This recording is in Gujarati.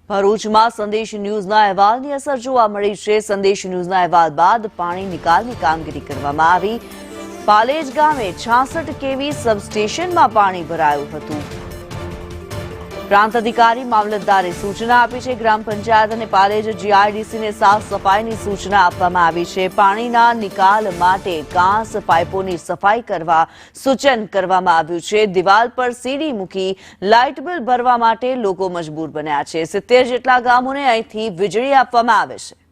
ભરૂચમાં સંદેશ ન્યૂઝના અહેવાલની અસર જોવા મળી છે। સંદેશ ન્યૂઝના અહેવાલ બાદ પાણી નિકાલની કામગીરી કરવામાં આવી। પાલેજ ગામે 66 કેવી સબસ્ટેશનમાં પાણી ભરાયું હતું। પ્રાંત અધિકારી મામલતદારે સૂચના આપી છે। ગ્રામ પંચાયત અને પાલેજ જીઆઈડીસીને સાફ સફાઈની સૂચના આપવામાં આવી છે। પાણીના નિકાલ માટે કાંસ પાઇપોની સફાઈ કરવા સૂચન કરવામાં આવ્યું છે। દિવાલ પર સીડી મૂકી લાઇટ બિલ ભરવા માટે લોકો મજબૂર બન્યા છે। 70 જેટલા ગામોને અહીંથી વીજળી આપવામાં આવે છે।